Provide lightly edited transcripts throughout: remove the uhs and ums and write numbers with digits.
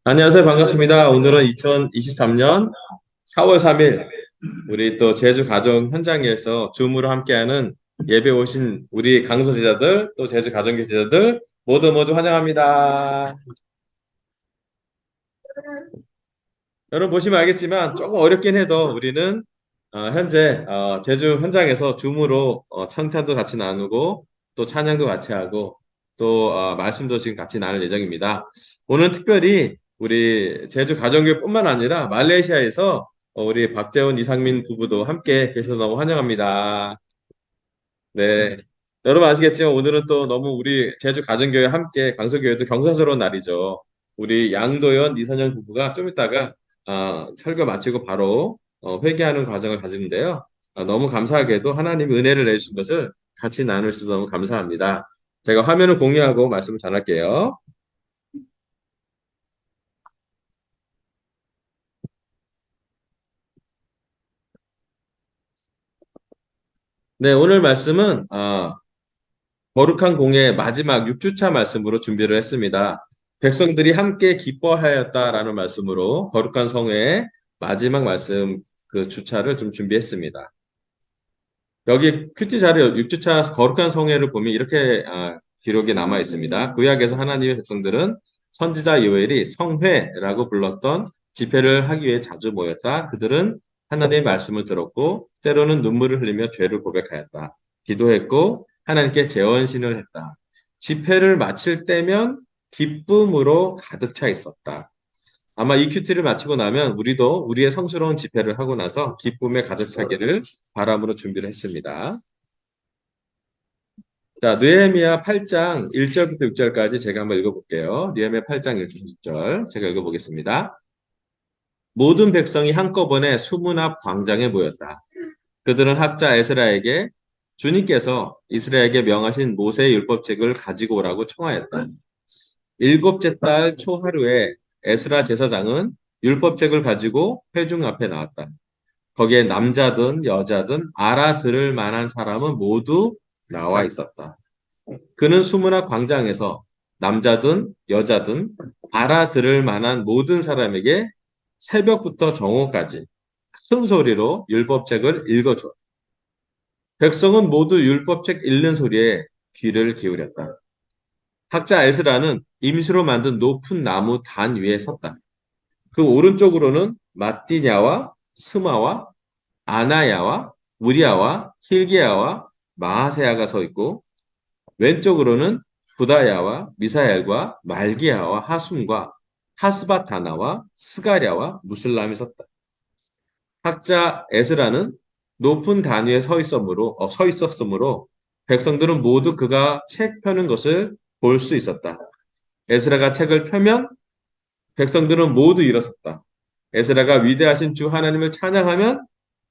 안녕하세요. 반갑습니다. 오늘은 2023년 4월 3일 우리 또 제주 가정 현장에서 줌으로 함께하는 예배 오신 우리 강서 제자들 또 제주 가정교 제자들 모두 환영합니다. 여러분 보시면 알겠지만 조금 어렵긴 해도 우리는 현재 제주 현장에서 줌으로 찬탄도 같이 나누고 또 찬양도 같이 하고 또 말씀도 지금 같이 나눌 예정입니다. 오늘 특별히 우리 제주 가정교회뿐만 아니라 말레이시아에서 우리 박재원 이상민 부부도 함께 계셔서 너무 환영합니다. 네. 여러분 아시겠지만 오늘은 또 너무 우리 제주 가정교회 함께 강서교회도 경사스러운 날이죠. 우리 양도현 이선영 부부가 좀 이따가 설교 마치고 바로 회개하는 과정을 가지는데요. 너무 감사하게도 하나님이 은혜를 내주신 것을 같이 나눌 수 있어서 너무 감사합니다. 제가 화면을 공유하고 말씀을 전할게요. 네, 오늘 말씀은 거룩한 공예의 마지막 6주차 말씀으로 준비를 했습니다. 백성들이 함께 기뻐하였다라는 말씀으로 거룩한 성회의 마지막 말씀 그 주차를 좀 준비했습니다. 여기 큐티 자료 6주차 거룩한 성회를 보면 이렇게 기록이 남아 있습니다. 구약에서 하나님의 백성들은 선지자 요엘이 성회라고 불렀던 집회를 하기 위해 자주 모였다. 그들은 하나님의 말씀을 들었고 때로는 눈물을 흘리며 죄를 고백하였다. 기도했고 하나님께 재원신을 했다. 집회를 마칠 때면 기쁨으로 가득 차 있었다. 아마 이 큐티를 마치고 나면 우리도 우리의 성스러운 집회를 하고 나서 기쁨에 가득 차기를 바람으로 준비를 했습니다. 자, 느헤미야 8장 1절부터 6절까지 제가 한번 읽어볼게요. 느헤미야 8장 1절 6절 제가 읽어보겠습니다. 모든 백성이 한꺼번에 수문 앞 광장에 모였다. 그들은 학자 에스라에게 주님께서 이스라엘에게 명하신 모세의 율법책을 가지고 오라고 청하였다. 일곱째 달 초하루에 에스라 제사장은 율법책을 가지고 회중 앞에 나왔다. 거기에 남자든 여자든 알아들을 만한 사람은 모두 나와 있었다. 그는 수문학 광장에서 남자든 여자든 알아들을 만한 모든 사람에게 새벽부터 정오까지 큰 소리로 율법책을 읽어주었다. 백성은 모두 율법책 읽는 소리에 귀를 기울였다. 학자 에스라는 임시로 만든 높은 나무 단 위에 섰다. 그 오른쪽으로는 마띠냐와 스마와 아나야와 우리야와 힐기야와 마하세야가 서 있고 왼쪽으로는 부다야와 미사엘과 말기야와 하숨과 하스바타나와 스가랴와 무슬람이 섰다. 학자 에스라는 높은 단위에 서 있었으므로 백성들은 모두 그가 책 펴는 것을 볼 수 있었다. 에스라가 책을 펴면 백성들은 모두 일어섰다. 에스라가 위대하신 주 하나님을 찬양하면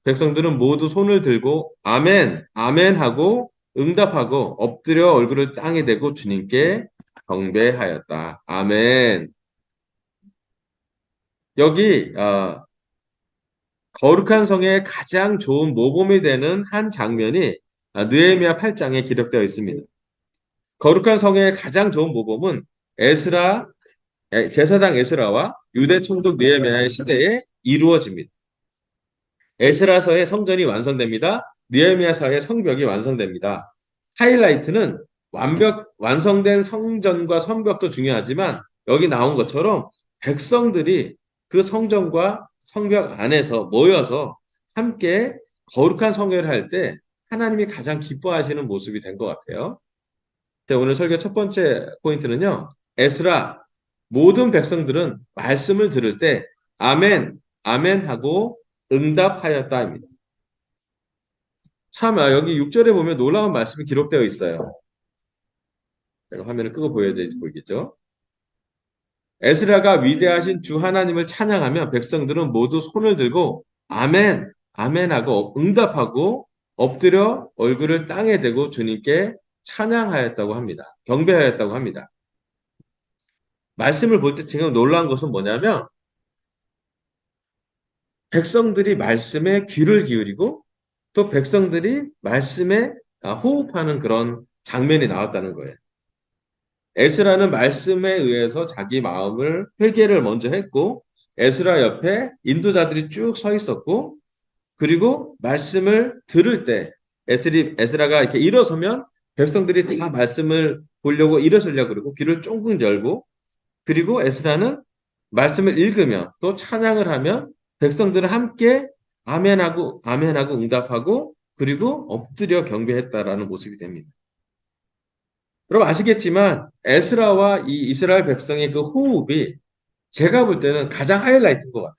백성들은 모두 손을 들고 아멘, 아멘 하고 응답하고 엎드려 얼굴을 땅에 대고 주님께 경배하였다. 아멘. 여기 거룩한 성의 가장 좋은 모범이 되는 한 장면이 느헤미야 8장에 기록되어 있습니다. 거룩한 성의 가장 좋은 모범은 제사장 에스라와 유대 총독 느헤미야의 시대에 이루어집니다. 에스라서의 성전이 완성됩니다. 느헤미야서의 성벽이 완성됩니다. 하이라이트는 완성된 성전과 성벽도 중요하지만 여기 나온 것처럼 백성들이 그 성전과 성벽 안에서 모여서 함께 거룩한 성회를 할 때 하나님이 가장 기뻐하시는 모습이 된 것 같아요. 자, 오늘 설교 첫 번째 포인트는요. 에스라 모든 백성들은 말씀을 들을 때 아멘, 아멘 하고 응답하였다입니다. 참 여기 6절에 보면 놀라운 말씀이 기록되어 있어요. 제가 화면을 끄고 보여야 되지 보이겠죠? 에스라가 위대하신 주 하나님을 찬양하며 백성들은 모두 손을 들고 아멘, 아멘 하고 응답하고 엎드려 얼굴을 땅에 대고 주님께 찬양하였다고 합니다. 경배하였다고 합니다. 말씀을 볼 때 지금 놀라운 것은 뭐냐면 백성들이 말씀에 귀를 기울이고 또 백성들이 말씀에 호흡하는 그런 장면이 나왔다는 거예요. 에스라는 말씀에 의해서 자기 마음을 회개를 먼저 했고 에스라 옆에 인도자들이 쭉 서 있었고 그리고 말씀을 들을 때 에스라가 이렇게 일어서면 백성들이 다 말씀을 보려고 일어서려고 그러고 귀를 쫑긋 열고 그리고 에스라는 말씀을 읽으면 또 찬양을 하면 백성들은 함께 아멘하고 아멘하고 응답하고 그리고 엎드려 경배했다라는 모습이 됩니다. 여러분 아시겠지만 에스라와 이 이스라엘 백성의 그 호흡이 제가 볼 때는 가장 하이라이트인 것 같아요.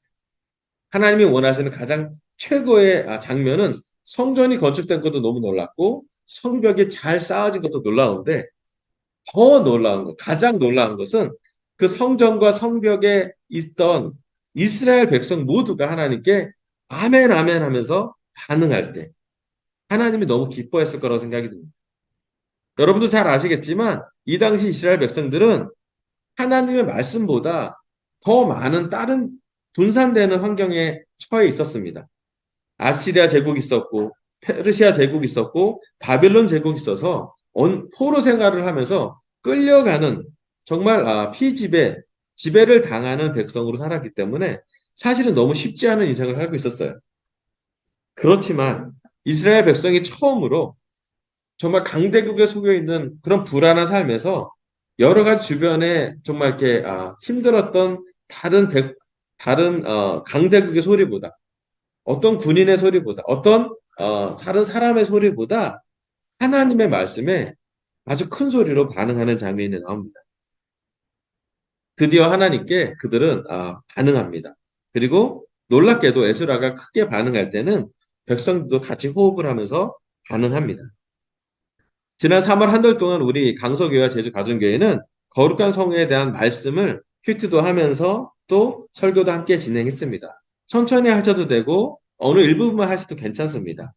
하나님이 원하시는 가장 최고의 장면은 성전이 건축된 것도 너무 놀랍고 성벽이 잘 쌓아진 것도 놀라운데 더 놀라운 것, 가장 놀라운 것은 그 성전과 성벽에 있던 이스라엘 백성 모두가 하나님께 아멘, 아멘 하면서 반응할 때 하나님이 너무 기뻐했을 거라고 생각이 듭니다. 여러분도 잘 아시겠지만 이 당시 이스라엘 백성들은 하나님의 말씀보다 더 많은 다른 분산되는 환경에 처해 있었습니다. 아시리아 제국이 있었고 페르시아 제국이 있었고 바벨론 제국이 있어서 포로 생활을 하면서 끌려가는 정말 피지배, 지배를 당하는 백성으로 살았기 때문에 사실은 너무 쉽지 않은 인생을 살고 있었어요. 그렇지만 이스라엘 백성이 처음으로 정말 강대국에 속여 있는 그런 불안한 삶에서 여러 가지 주변에 정말 이렇게 힘들었던 다른 강대국의 소리보다 어떤 군인의 소리보다 어떤 다른 사람의 소리보다 하나님의 말씀에 아주 큰 소리로 반응하는 장면이 나옵니다. 드디어 하나님께 그들은 반응합니다. 그리고 놀랍게도 에스라가 크게 반응할 때는 백성들도 같이 호흡을 하면서 반응합니다. 지난 3월 한 달 동안 우리 강서교회와 제주 가정교회는 거룩한 성에 대한 말씀을 큐티도 하면서 또 설교도 함께 진행했습니다. 천천히 하셔도 되고 어느 일부분만 하셔도 괜찮습니다.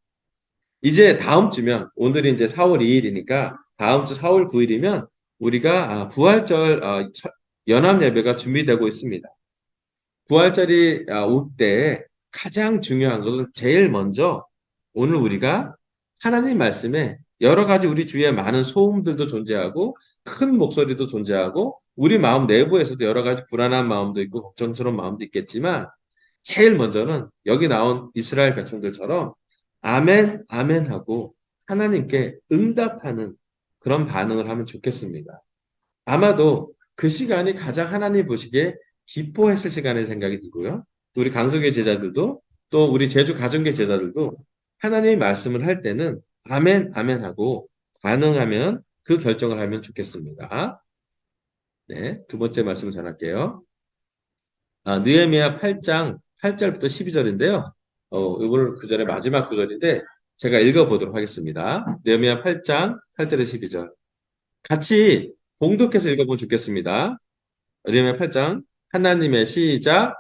이제 다음 주면 오늘이 이제 4월 2일이니까 다음 주 4월 9일이면 우리가 부활절 연합 예배가 준비되고 있습니다. 부활절이 올 때 가장 중요한 것은 제일 먼저 오늘 우리가 하나님 말씀에 여러 가지 우리 주위에 많은 소음들도 존재하고 큰 목소리도 존재하고 우리 마음 내부에서도 여러 가지 불안한 마음도 있고 걱정스러운 마음도 있겠지만 제일 먼저는 여기 나온 이스라엘 백성들처럼 아멘, 아멘 하고 하나님께 응답하는 그런 반응을 하면 좋겠습니다. 아마도 그 시간이 가장 하나님 보시기에 기뻐했을 시간의 생각이 들고요. 또 우리 강석의 제자들도 또 우리 제주 가정계 제자들도 하나님의 말씀을 할 때는 아멘, 아멘 하고 반응하면 그 결정을 하면 좋겠습니다. 네, 두 번째 말씀을 전할게요. 느헤미야 8장 8절부터 12절인데요. 이거는 그 전에 마지막 구절인데 제가 읽어보도록 하겠습니다. 느헤미야 8장 8절에 12절. 같이 봉독해서 읽어보면 좋겠습니다. 느헤미야 8장 하나님의 시작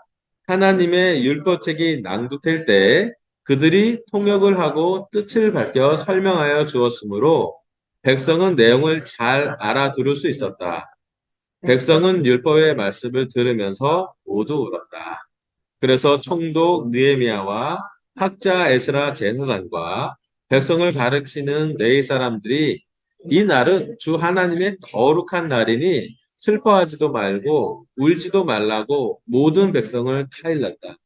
하나님의 율법책이 낭독될 때 그들이 통역을 하고 뜻을 밝혀 설명하여 주었으므로 백성은 내용을 잘 알아들을 수 있었다. 백성은 율법의 말씀을 들으면서 모두 울었다. 그래서 총독 느헤미야와 학자 에스라 제사장과 백성을 가르치는 레위 사람들이 이 날은 주 하나님의 거룩한 날이니 슬퍼하지도 말고 울지도 말라고 모든 백성을 타일렀다.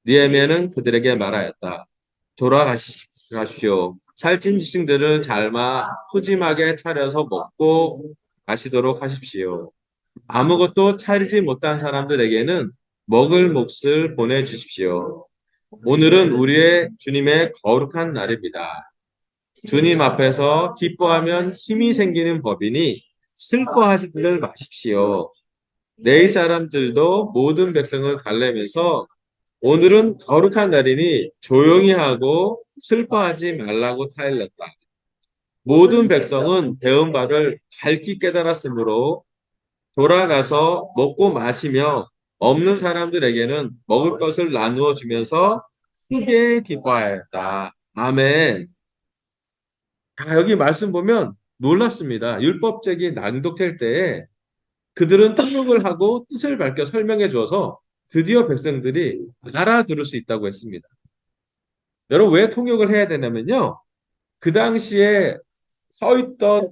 느헤미야는 그들에게 말하였다. 돌아가십시오. 살찐 짐승들을 삶아 푸짐하게 차려서 먹고 가시도록 하십시오. 아무것도 차리지 못한 사람들에게는 먹을 몫을 보내주십시오. 오늘은 우리의 주님의 거룩한 날입니다. 주님 앞에서 기뻐하면 힘이 생기는 법이니 슬퍼하지들 마십시오. 내일 사람들도 모든 백성을 달래면서 오늘은 거룩한 날이니 조용히 하고 슬퍼하지 말라고 타일렀다. 모든 백성은 배운 바를 밝히 깨달았으므로 돌아가서 먹고 마시며 없는 사람들에게는 먹을 것을 나누어 주면서 크게 기뻐하였다. 아멘. 여기 말씀 보면 놀랍습니다. 율법책이 낭독될 때에 그들은 통역을 하고 뜻을 밝혀 설명해 줘서 드디어 백성들이 알아들을 수 있다고 했습니다. 여러분 왜 통역을 해야 되냐면요. 그 당시에 써있던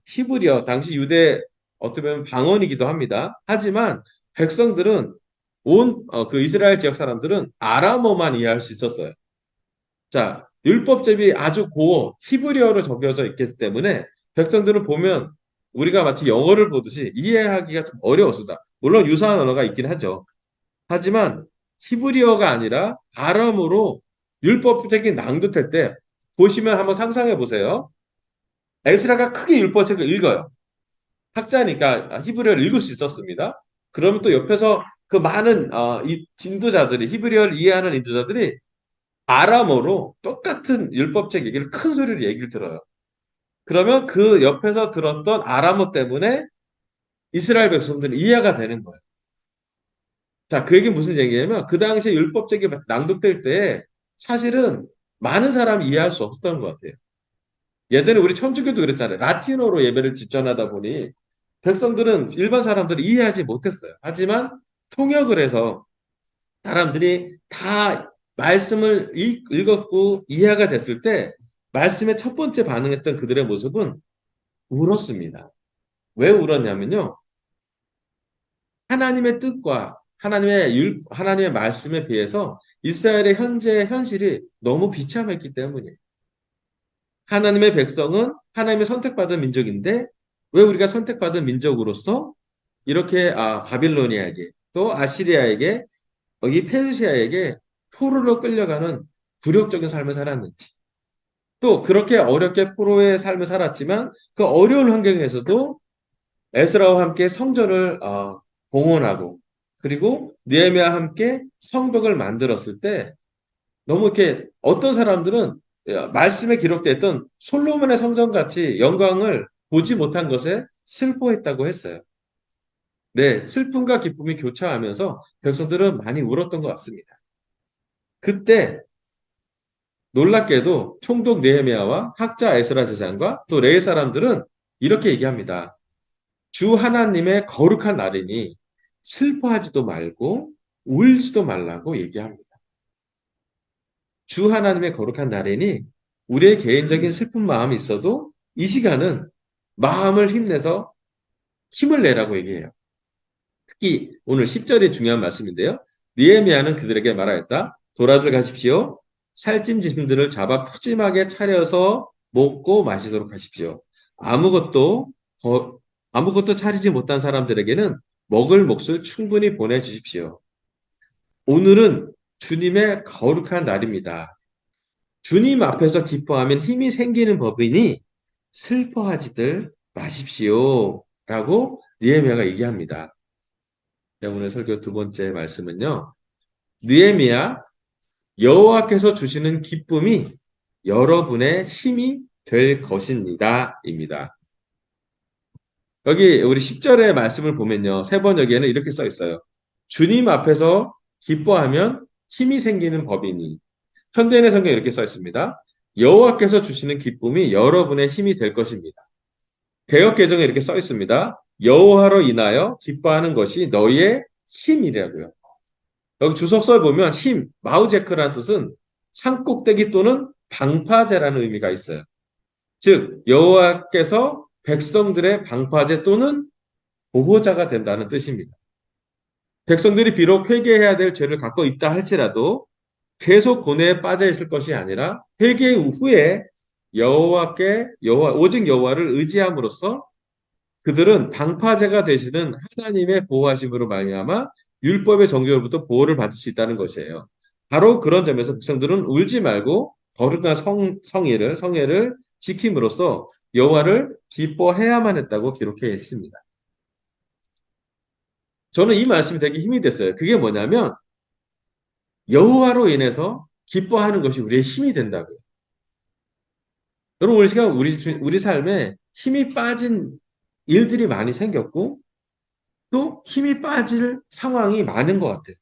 히브리어, 당시 유대 어떻게 보면 방언이기도 합니다. 하지만 백성들은 그 이스라엘 지역 사람들은 아람어만 이해할 수 있었어요. 자, 율법집이 아주 고어 히브리어로 적혀져 있기 때문에 백성들은 보면 우리가 마치 영어를 보듯이 이해하기가 좀 어려웠습니다. 물론 유사한 언어가 있긴 하죠. 하지만 히브리어가 아니라 아람어로 율법책이 낭독될 때 보시면 한번 상상해 보세요. 에스라가 크게 율법책을 읽어요. 학자니까 히브리어를 읽을 수 있었습니다. 그러면 또 옆에서 그 많은 이 인도자들이 히브리어를 이해하는 인도자들이 아람어로 똑같은 율법책 얘기를 큰 소리로 얘기를 들어요. 그러면 그 옆에서 들었던 아람어 때문에 이스라엘 백성들은 이해가 되는 거예요. 자, 그 얘기 무슨 얘기냐면 그 당시에 율법책이 낭독될 때 사실은 많은 사람이 이해할 수 없었던 것 같아요. 예전에 우리 천주교도 그랬잖아요. 라틴어로 예배를 집전하다 보니 백성들은 일반 사람들이 이해하지 못했어요. 하지만 통역을 해서 사람들이 다 말씀을 읽었고 이해가 됐을 때 말씀에 첫 번째 반응했던 그들의 모습은 울었습니다. 왜 울었냐면요. 하나님의 뜻과 하나님의 말씀에 비해서 이스라엘의 현재 현실이 너무 비참했기 때문이에요. 하나님의 백성은 하나님의 선택받은 민족인데 왜 우리가 선택받은 민족으로서 이렇게 바빌로니아에게 또 아시리아에게 이 페르시아에게 포로로 끌려가는 굴욕적인 삶을 살았는지 또 그렇게 어렵게 포로의 삶을 살았지만 그 어려운 환경에서도 에스라와 함께 성전을 봉헌하고 그리고 느헤미야와 함께 성벽을 만들었을 때 너무 이렇게 어떤 사람들은 말씀에 기록됐던 솔로몬의 성전 같이 영광을 보지 못한 것에 슬퍼했다고 했어요. 네, 슬픔과 기쁨이 교차하면서 백성들은 많이 울었던 것 같습니다. 그때 놀랍게도 총독 느헤미야와 학자 에스라 제사장과 또 레위 사람들은 이렇게 얘기합니다. 주 하나님의 거룩한 날이니 슬퍼하지도 말고 울지도 말라고 얘기합니다. 주 하나님의 거룩한 날이니 우리의 개인적인 슬픈 마음이 있어도 이 시간은 마음을 힘내서 힘을 내라고 얘기해요. 특히 오늘 10절이 중요한 말씀인데요. 느헤미야는 그들에게 말하였다. 돌아들 가십시오. 살찐 짐들을 잡아 푸짐하게 차려서 먹고 마시도록 하십시오. 아무것도 거- 아무것도 차리지 못한 사람들에게는 먹을 몫을 충분히 보내주십시오. 오늘은 주님의 거룩한 날입니다. 주님 앞에서 기뻐하면 힘이 생기는 법이니 슬퍼하지들 마십시오. 라고 느헤미야가 얘기합니다. 자, 오늘 설교 두 번째 말씀은요. 느헤미야 여호와께서 주시는 기쁨이 여러분의 힘이 될 것입니다. 입니다. 여기 우리 10절의 말씀을 보면요. 세 번 여기에는 이렇게 써 있어요. 주님 앞에서 기뻐하면 힘이 생기는 법이니. 현대인의 성경에 이렇게 써 있습니다. 여호와께서 주시는 기쁨이 여러분의 힘이 될 것입니다. 개역 개정에 이렇게 써 있습니다. 여호와로 인하여 기뻐하는 것이 너희의 힘이라고요. 여기 주석서에 보면 힘, 마우제크라는 뜻은 산꼭대기 또는 방파제라는 의미가 있어요. 즉 여호와께서 백성들의 방파제 또는 보호자가 된다는 뜻입니다. 백성들이 비록 회개해야 될 죄를 갖고 있다 할지라도 계속 고뇌에 빠져 있을 것이 아니라 회개 후에 오직 여호와를 의지함으로써 그들은 방파제가 되시는 하나님의 보호하심으로 말미암아 율법의 정죄로부터 보호를 받을 수 있다는 것이에요. 바로 그런 점에서 백성들은 울지 말고 거룩한 성회를 지킴으로써 여호와를 기뻐해야만 했다고 기록해 있습니다. 저는 이 말씀이 되게 힘이 됐어요. 그게 뭐냐면 여호와로 인해서 기뻐하는 것이 우리의 힘이 된다고요. 여러분 우리 시간 우리 삶에 힘이 빠진 일들이 많이 생겼고 또 힘이 빠질 상황이 많은 것 같아요.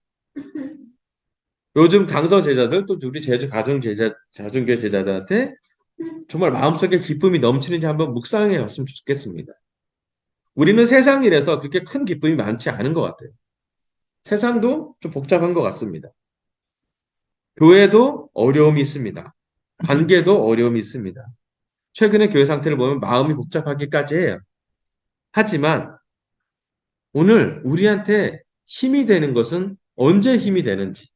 요즘 강서 제자들 또 우리 제주 가정교회 제자들한테 정말 마음속에 기쁨이 넘치는지 한번 묵상해 봤으면 좋겠습니다. 우리는 세상 일에서 그렇게 큰 기쁨이 많지 않은 것 같아요. 세상도 좀 복잡한 것 같습니다. 교회도 어려움이 있습니다. 관계도 어려움이 있습니다. 최근에 교회 상태를 보면 마음이 복잡하기까지 해요. 하지만 오늘 우리한테 힘이 되는 것은 언제 힘이 되는지,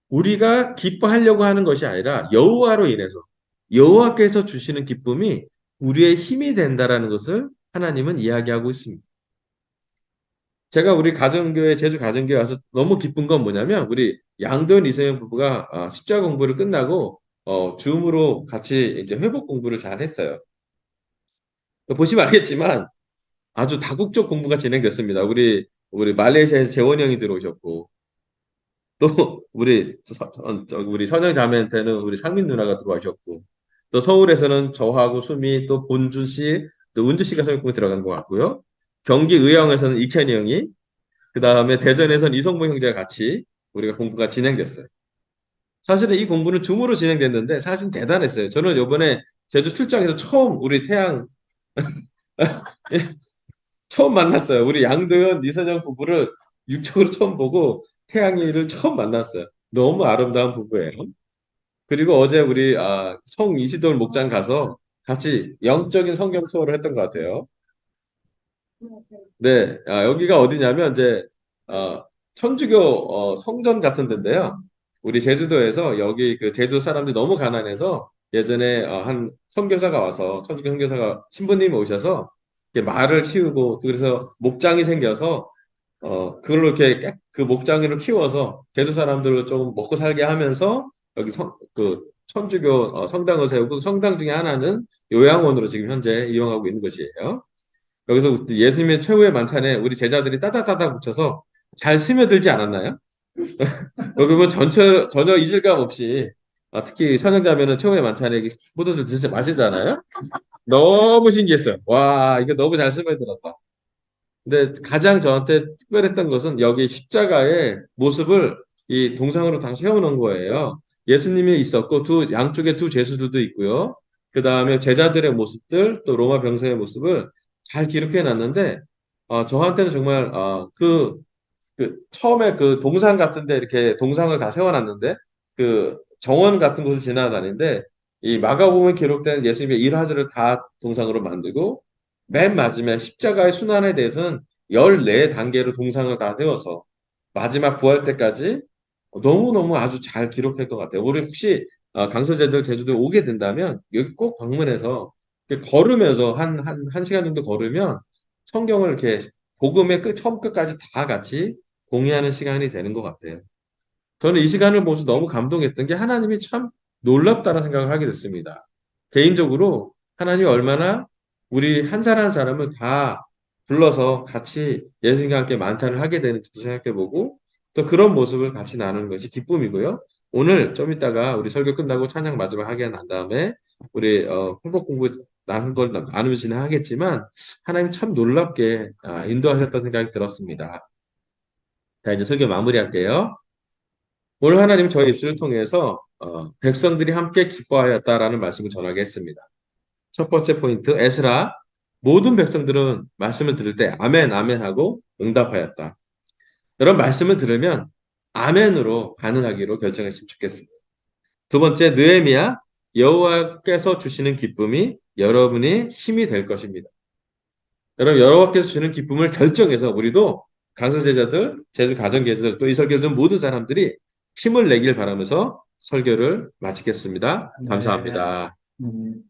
우리가 기뻐하려고 하는 것이 아니라 여호와로 인해서 여호와께서 주시는 기쁨이 우리의 힘이 된다라는 것을 하나님은 이야기하고 있습니다. 제가 우리 가정교회 제주 가정교회 와서 너무 기쁜 건 뭐냐면 우리 양도현 이세영 부부가 십자가 공부를 끝나고 줌으로 같이 이제 회복 공부를 잘 했어요. 보시면 알겠지만 아주 다국적 공부가 진행됐습니다. 우리 말레이시아에서 재원 형이 들어오셨고 또 우리 선영 자매한테는 우리 상민 누나가 들어와셨고 또 서울에서는 저하고 수미 또 본준 씨 또 은주 씨가 설국에 들어간 것 같고요. 경기 의령에서는 이현이 형이 그 다음에 대전에서는 이성모 형제가 같이 우리가 공부가 진행됐어요. 사실은 이 공부는 줌으로 진행됐는데 사실 대단했어요. 저는 이번에 제주 출장에서 처음 우리 태양 처음 만났어요. 우리 양도현, 이선영 부부를 육적으로 처음 보고 태양이를 처음 만났어요. 너무 아름다운 부부예요. 그리고 어제 우리 성 이시돌 목장 가서 같이 영적인 성경 투어를 했던 것 같아요. 네, 여기가 어디냐면 이제 천주교 성전 같은 데인데요. 우리 제주도에서 여기 그 제주 사람들이 너무 가난해서 예전에 한 선교사가 와서 천주교 선교사가 신부님이 오셔서 이렇게 말을 치우고 또 그래서 목장이 생겨서 그걸로 이렇게 그 목장이를 키워서 제주 사람들을 좀 먹고 살게 하면서 여기 그 천주교 성당을 세우고 성당 중에 하나는 요양원으로 지금 현재 이용하고 있는 것이에요. 여기서 예수님의 최후의 만찬에 우리 제자들이 따닥따닥 붙여서 잘 스며들지 않았나요? 여기 보면 전혀 이질감 없이 특히 선영자매는 최후의 만찬에 포도주 드시 마시잖아요. 너무 신기했어요. 와, 이게 너무 잘 스며들었다. 근데 가장 저한테 특별했던 것은 여기 십자가의 모습을 이 동상으로 다 세워놓은 거예요. 예수님이 있었고 양쪽에 두 제수들도 있고요. 그 다음에 제자들의 모습들 또 로마 병사의 모습을 잘 기록해 놨는데 저한테는 정말 처음에 그 동상 같은데 이렇게 동상을 다 세워놨는데 그 정원 같은 곳을 지나다니는데 이 마가복음에 기록된 예수님의 일화들을 다 동상으로 만들고 맨 마지막에 십자가의 순환에 대해서는 14단계로 동상을 다 세워서 마지막 부활 때까지 너무너무 아주 잘 기록할 것 같아요. 우리 혹시 강서제들 제주도에 오게 된다면 여기 꼭 방문해서 이렇게 걸으면서 한 시간 정도 걸으면 성경을 이렇게 복음의 처음 끝까지 다 같이 공유하는 시간이 되는 것 같아요. 저는 이 시간을 보면서 너무 감동했던 게 하나님이 참 놀랍다는 생각을 하게 됐습니다. 개인적으로 하나님이 얼마나 우리 한 사람 한 사람을 다 불러서 같이 예수님과 함께 만찬을 하게 되는지도 생각해보고 또 그런 모습을 같이 나누는 것이 기쁨이고요. 오늘 좀 이따가 우리 설교 끝나고 찬양 마지막 하게 난 다음에 우리 회복 공부 나눈 걸 나누면 진행하겠지만 하나님 참 놀랍게 인도하셨다는 생각이 들었습니다. 자, 이제 설교 마무리할게요. 오늘 하나님 저희 입술을 통해서 백성들이 함께 기뻐하였다라는 말씀을 전하겠습니다. 첫 번째 포인트, 에스라 모든 백성들은 말씀을 들을 때 아멘, 아멘 하고 응답하였다. 이런 말씀을 들으면 아멘으로 반응하기로 결정했으면 좋겠습니다. 두 번째, 느헤미야 여호와께서 주시는 기쁨이 여러분의 힘이 될 것입니다. 여러분 여호와께서 주시는 기쁨을 결정해서 우리도 강서 제자들, 제주 가정 제자들, 또 이 설교들 모든 사람들이 힘을 내길 바라면서 설교를 마치겠습니다. 네. 감사합니다. 음.